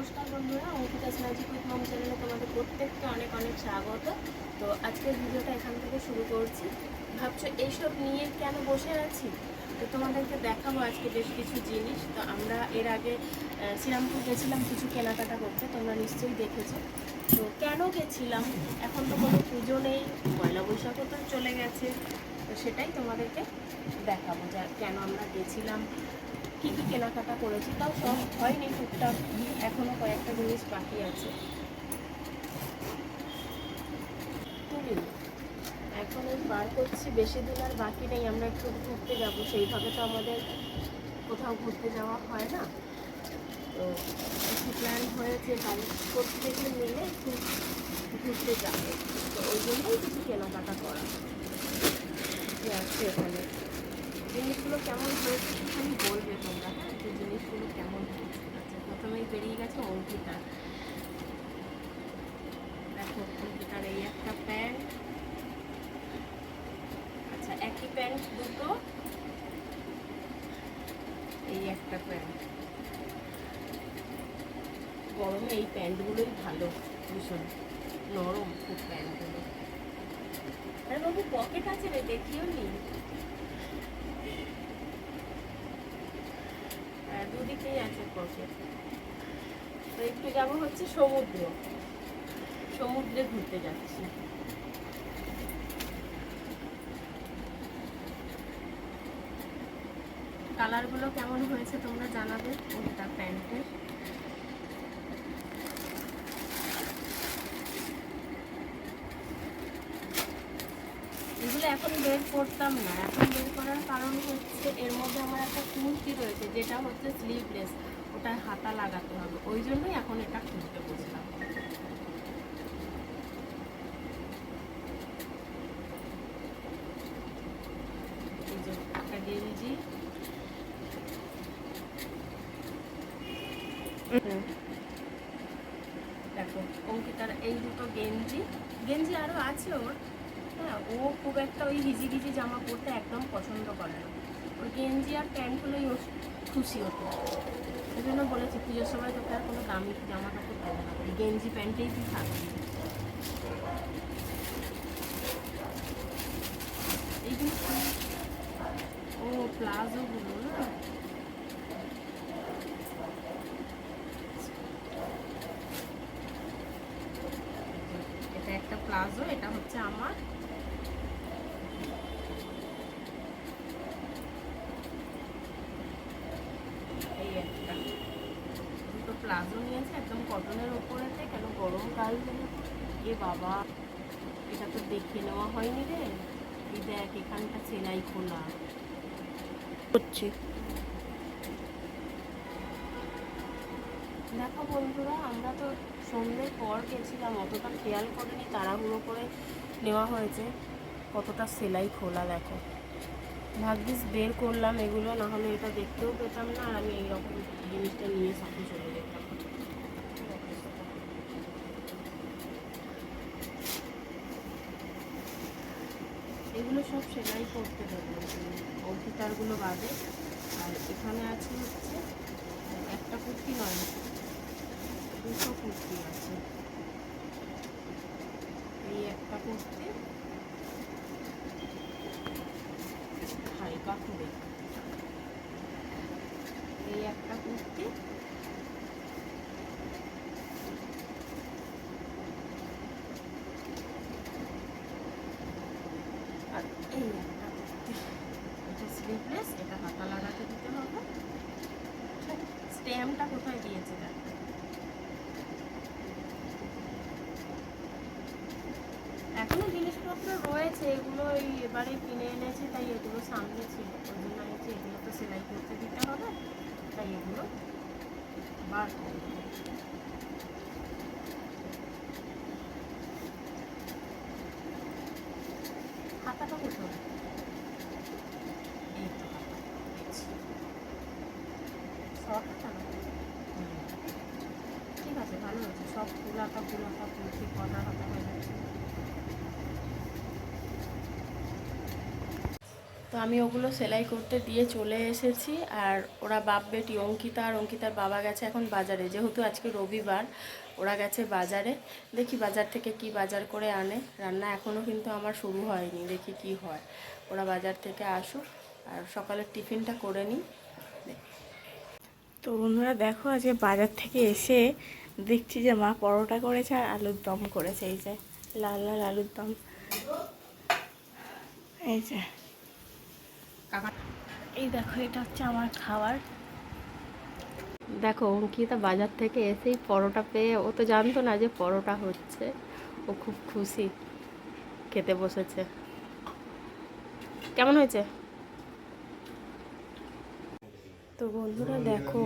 নমস্কার বন্ধুরা, Ankita magic with মম চ্যানেলে তোমাদের প্রত্যেককে অনেক অনেক স্বাগত। তো আজকের ভিডিওটা এখান থেকে শুরু করছি। ভাবছো এইসব নিয়ে কেন বসে আছি? তো তোমাদেরকে দেখাবো আজকে বেশ কিছু জিনিস। তো আমরা এর আগে শ্রীরামপুর গেছিলাম কিছু কেনাকাটা করতে, তোমরা নিশ্চয়ই দেখেছো। তো কেন গেছিলাম? এখন তো কোনো পুজো নেই, পয়লা বৈশাখও তো চলে গেছে। তো সেটাই তোমাদেরকে দেখাবো যে কেন আমরা গেছিলাম, কী কী কেনাকাটা করেছি। তাও সব হয়নি, টুকটাক এখনও কয়েকটা জিনিস বাকি আছে। এখন ওই বার করছি, বেশি দিন আর বাকি নেই, আমরা একটু ঘুরতে যাব। সেইভাবে তো আমাদের কোথাও ঘুরতে যাওয়া হয় না। তো একটু প্ল্যান হয়েছে বাড়ির প্রত্যেকে মিলে একটু ঘুরতে যাবে। তো ওই জন্যই কিছু কেনাকাটা করা আছে। এখানে জিনিসগুলো কেমন হয়েছে সেখানে বলবে তোমরা, হ্যাঁ, যে জিনিসগুলো কেমন হয়েছে। আচ্ছা, প্রথমেই বেরিয়ে গেছে অঙ্কিতা। দেখো অঙ্কিতার এই একটা প্যান্ট, আচ্ছা একই প্যান্ট দুটো, এই একটা প্যান্ট। গরমে এই প্যান্টগুলোই ভালো, ভীষণ নরম খুব প্যান্টগুলো। আরে বাবু পকেট আছে রে, দেখিও নি। দুদিকেই আছে পকেট। তো একটু যাবো হচ্ছে সমুদ্রে ঘুরতে যাচ্ছি। কালারগুলো কেমন হয়েছে তোমরা জানাবে ওটা প্যান্টের। এগুলো এখন বের করতাম না, এখন বের করার কারণ হচ্ছে এর মধ্যে আমার একটা কুর্তি রয়েছে যেটা হচ্ছে স্লিভলেস, ওটায় হাতা লাগাতে হবে, ওই জন্যই এখন এটা খুলতে বসলাম। এই যে একটা গেঞ্জি, দেখো অঙ্কিতার এই দুটো গেঞ্জি আরও আছে ওর। হ্যাঁ, ও খুব একটা ওই হিজি জামা পরতে একদম পছন্দ করে না। ওই গেঞ্জি আর প্যান্টগুলোই ও খুশি হতো। ওই জন্য বলেছি পুজোর সময় তোকে আর কোনো দামি জামা কাপড় দেবো না, ওই গেঞ্জি প্যান্টেই তুই থাকবি। এইগুলো ও প্লাজোগুলো না, এটা একটা প্লাজো, এটা হচ্ছে আমার। এই একটা দুটো প্লাজো নিয়েছে একদম কটনের ওপরেতে, কেন গরমকাল যেহেতু। এ বাবা, এটা তো দেখে নেওয়া হয়নি রে। এই দেখ এখানটা সেলাই খোলা হচ্ছে। দেখো বন্ধুরা, আমরা তো সন্ধ্যের পর গেছিলাম, অতটা খেয়াল করিনি, তাড়াহুড়ো করে নেওয়া হয়েছে। কতটা সেলাই খোলা দেখো, ভাগ্যিস বের করলাম এগুলো, না হলে এটা দেখতেও পেতাম না, আর আমি এইরকম জিনিসটা নিয়ে সাথে চলে যেতাম। এগুলো সব সেলাই করতে দেবো, অঙ্কিতারগুলো বাদে। আর এখানে আছে হচ্ছে একটা কুর্তি নয়, দুটো কুর্তি আছে। এই একটা কুর্তি হালকা করে, এই একটা কুর্তি, আর এই একটা কুর্তি। এটা স্লিভলেস, এটা হাতা লাগাতে দিতে হবে। স্ট্যাম্পটা কোথায় দিয়েছে দেখো। এখনো জিনিসপত্র রয়েছে, এগুলো এই এবারে কিনে এনেছি, তাই এগুলো সামনে ছিল, ওই জন্য আমি এগুলো তো সেলাই করতে দিতে হবে, তাই এগুলো বার করব। হাতাটা কোথায়? এই তো হাতা পেয়েছি, শর্ট হাতা না? ঠিক আছে, ভালো হয়েছে, সব ফুলাতা ফুলছি, কটা হাতা হয়ে যাচ্ছে। তো আমি ওগুলো সেলাই করতে দিয়ে চলে এসেছি। আর ওরা বাপ বেটি অঙ্কিতা আর অঙ্কিতার বাবা গেছে এখন বাজারে, যেহেতু আজকে রবিবার ওরা গেছে বাজারে। দেখি বাজার থেকে কি বাজার করে আনে। রান্না এখনও কিন্তু আমার শুরু হয়নি, দেখি কি হয়। ওরা বাজার থেকে আসুক আর সকালের টিফিনটা করে নিই। তো বন্ধুরা দেখো, আজকে বাজার থেকে এসে দেখছি যে মা পরোটা করেছে আর আলুর দম করেছে। এই যে লাল লাল আলুর দম, এই যে এই দেখো, এটা হচ্ছে আমার খাবার। দেখো অঙ্কিতা বাজার থেকে এসেই পরোটা পেয়ে, ও তো জানতো না যে পরোটা হচ্ছে, ও খুব খুশি, খেতে বসেছে। কেমন হয়েছে? তো বন্ধুরা দেখো,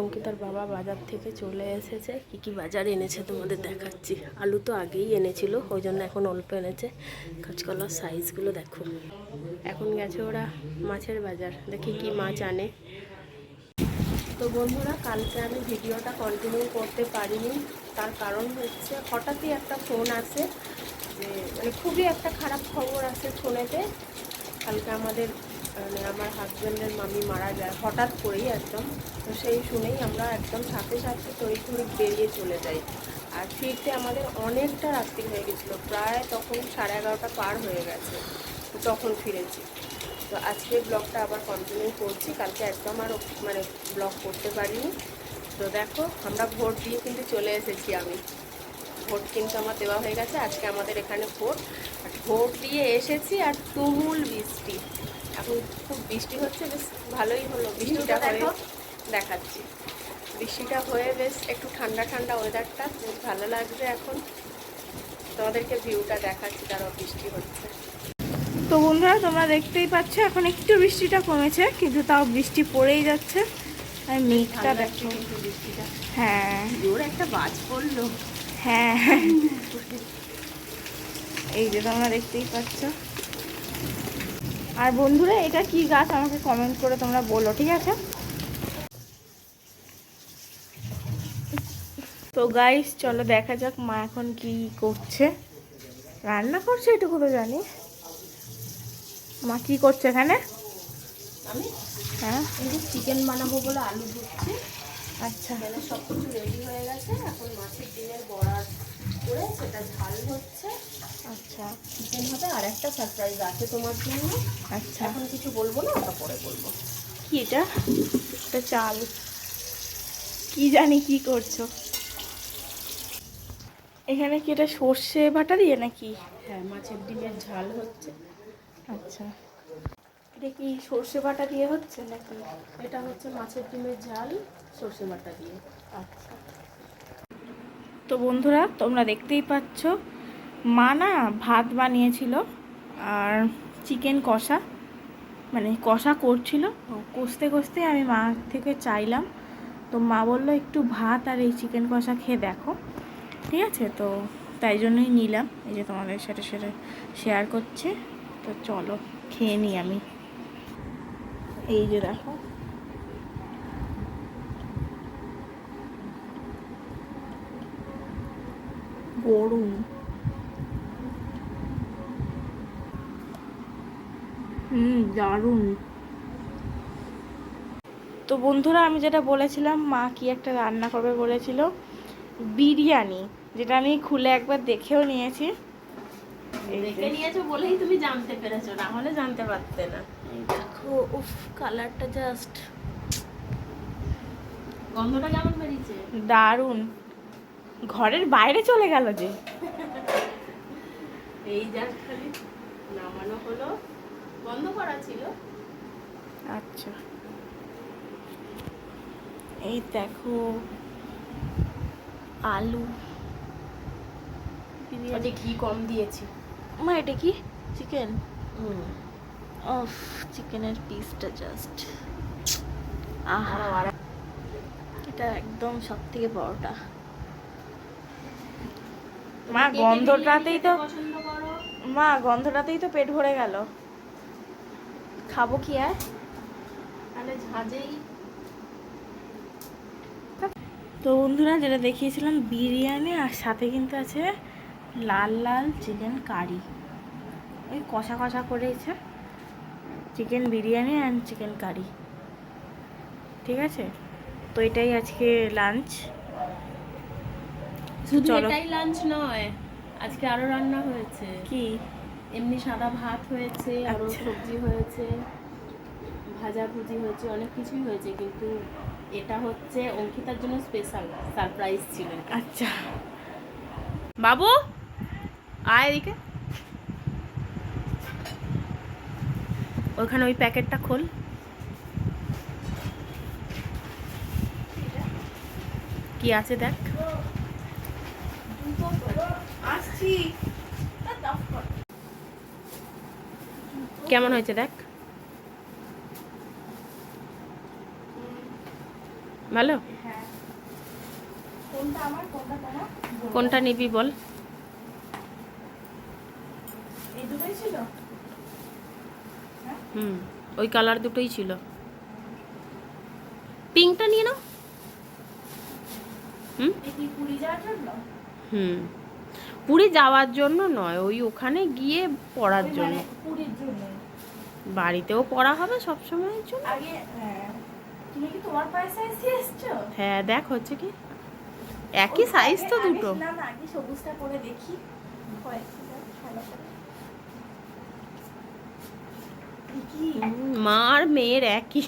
অঙ্কিতার বাবা বাজার থেকে চলে এসেছে। কি কি বাজার এনেছে তোমাদের দেখাচ্ছি। আলু তো আগেই এনেছিল, ওই জন্য এখন অল্প এনেছে। কাঁচকলার সাইজগুলো দেখো। এখন গেছে ওরা মাছের বাজার, দেখি কি মাছ আনে। তো বন্ধুরা, কালকে আমি ভিডিওটা কন্টিনিউ করতে পারিনি, তার কারণ হচ্ছে হঠাৎই একটা ফোন আসে, যে মানে খুবই একটা খারাপ খবর আসে ফোনেতে। কালকে আমাদের আমার হাজব্যান্ডের মামি মারা যায় হঠাৎ করেই একদম। তো সেই শুনেই আমরা একদম সাথে সাথে তড়ি বেরিয়ে চলে যাই। আর ফিরতে আমাদের অনেকটা রাত্রি হয়ে গেছিলো, প্রায় তখন 11:30 পার হয়ে গেছে। তো তখন ফিরেছি। তো আজকে ব্লগটা আবার কন্টিনিউ করছি, কালকে একদম আর মানে ব্লগ করতে পারিনি। তো দেখো, আমরা ভোট দিয়ে কিন্তু চলে এসেছি। আমি ভোট কিন্তু আমার দেওয়া হয়ে গেছে, আজকে আমাদের এখানে ভোট। আর ভোট দিয়ে এসেছি আর তুমুল বৃষ্টি। এখন খুব বৃষ্টি হচ্ছে, বেশ ভালোই হলো বৃষ্টিটা হয়ে। দেখাচ্ছি, বৃষ্টিটা হয়ে বেশ একটু ঠান্ডা ঠান্ডা ওয়েদারটা, বেশ ভালো লাগছে এখন। তোমাদেরকে ভিউটা দেখাচ্ছি, তারও বৃষ্টি হচ্ছে। তো বন্ধুরা, তোমরা দেখতেই পাচ্ছ এখন একটু বৃষ্টিটা কমেছে, কিন্তু তাও বৃষ্টি পড়েই যাচ্ছে। আর মেঘটা দেখো, বৃষ্টিটা, হ্যাঁ জোর একটা বাজ পড়লো। হ্যাঁ, এই যে তোমরা দেখতেই পাচ্ছ। আর বন্ধুরা, এটা কি গাছ আমাকে কমেন্ট করে তোমরা বলো, ঠিক আছে? তো গাইস, চলো দেখা যাক মা এখন কি করছে। রান্না করছে এটুকু তো জানি। মা কি করছে এখানে? আমি হ্যাঁ, এই যে চিকেন বানাবো বলে আলু ধুচ্ছি। আচ্ছা এখানে সব কিছু রেডি হয়ে গেছে, এখন মাছের ডিমের বড়া করে সেটা ঝাল হচ্ছে। আচ্ছা চিকেন হবে, আর একটা সারপ্রাইজ আছে তোমার জন্য। আচ্ছা, এখন কিছু বলবো না, ওটা পরে বলবো। কি এটা? এটা চাল, কি জানি কি করছো। এখানে কি এটা সর্ষে বাটা দিয়ে নাকি? হ্যাঁ, মাছের ডিমের ঝাল হচ্ছে। আচ্ছা, এটা কি সর্ষে বাটা দিয়ে হচ্ছে নাকি? এটা হচ্ছে মাছের ডিমের ঝাল সর্ষে বাটা দিয়ে। আচ্ছা। তো বন্ধুরা, তোমরা দেখতেই পাচ্ছ মা না ভাত বানিয়েছিল আর চিকেন কষা, মানে কষা করছিল। কষতে কষতে আমি মা থেকে চাইলাম, তো মা বললো একটু ভাত আর এই চিকেন কষা খেয়ে দেখো, ঠিক আছে? তো তাই জন্যই নিলাম, এই যে তোমাদের সাথে সেটা শেয়ার করছে। তো চলো খেয়ে নিই আমি। এই যে দেখো, গরম, দারুণ। তো বন্ধুরা, আমি যেটা বলেছিলাম মা কি একটা রান্না করবে বলেছিল, বিরিয়ানি, যেটা আমি খুলে একবার দেখেও নিয়েছি। দেখে নিয়েছো বলেই তুমি জানতে পেরেছো, না হলে জানতে পারতে না। এই দেখো, উফ, কালারটা জাস্ট, গন্ধটা কেমন বেরিয়েছে? দারুণ, ঘরের বাইরে চলে গেল যে। এই জাস্ট খালি নামানো হলো, বন্ধ করা ছিল। আচ্ছা, এই দেখো আলু বিরিয়ানি। ঘি কম দিয়েছি। মা এটা কি চিকেন? অফ, চিকেনের পিসটা জাস্ট আহা, এটা একদম সব থেকে বড়টা। মা গন্ধটাতেই তো, পছন্দ করো? মা গন্ধটাতেই তো পেট ভরে গেল। খাবো কি আর? তাহলে ঝাঁঝেই। তো বন্ধুরা, যেটা দেখিয়েছিলাম বিরিয়ানি, আর সাথে কিন্তু আছে লাল লাল চিকেন কারি, ওই কষা কষা করেছে। Chicken biryani and chicken curry. ঠিক আছে, তো এটাই আজকে লাঞ্চ। শুধু চলো। এটাই লাঞ্চ নয়, আজকে আরো রান্না হয়েছে। কি? এমনি সাদা ভাত হয়েছে, আরো আচ্ছা। সবজি হয়েছে, ভাজা ভুজি হয়েছে, অনেক কিছুই হয়েছে, কিন্তু এটা হচ্ছে অঙ্কিতার জন্য স্পেশাল সারপ্রাইজ ছিল এটা। আচ্ছা বাবু আয় এদিকে, ওখানে ওই প্যাকেটটা খোল। কি আছে দেখ। আসছি। কেমন হয়েছে দেখ। ভালো? কোনটা আমার, কোনটা তোমার? কোনটা নিবি বল। এই দুটোই ছিল। ওই কালার দুটোই ছিল। পিঙ্কটা নিয়ে নাও। এই কি পুরী যাওয়ার জন্য? পুরী যাওয়ার জন্য নয়, ওই ওখানে গিয়ে পড়ার ওই জন্য। মানে পুরীর জন্য। বাড়িতেও পড়া হবে সব সময়ের জন্য। আগে তুমি কি তোমার পায়ে সাইজ দিয়ে এসছো? হ্যাঁ দেখ হচ্ছে কি, একই সাইজ তো দুটো। না না, আগে সবুজটা পরে দেখি। কয়েকটা ভালো করে। কি মা আর মেয়ের একই।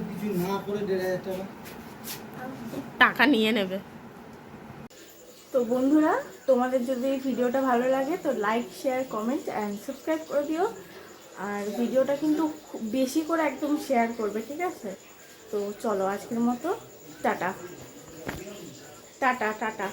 কিছু না করে 1,500 টাকা টাকা নিয়ে নেবে। তো বন্ধুরা, তোমাদের যদি এই ভিডিওটা ভালো লাগে তো like share comment and subscribe করে দিও। আর ভিডিওটা কিন্তু খুব বেশি করে একদম শেয়ার করবে, ঠিক আছে? তো চলো আজকের মতো টাটা টাটা টাটা।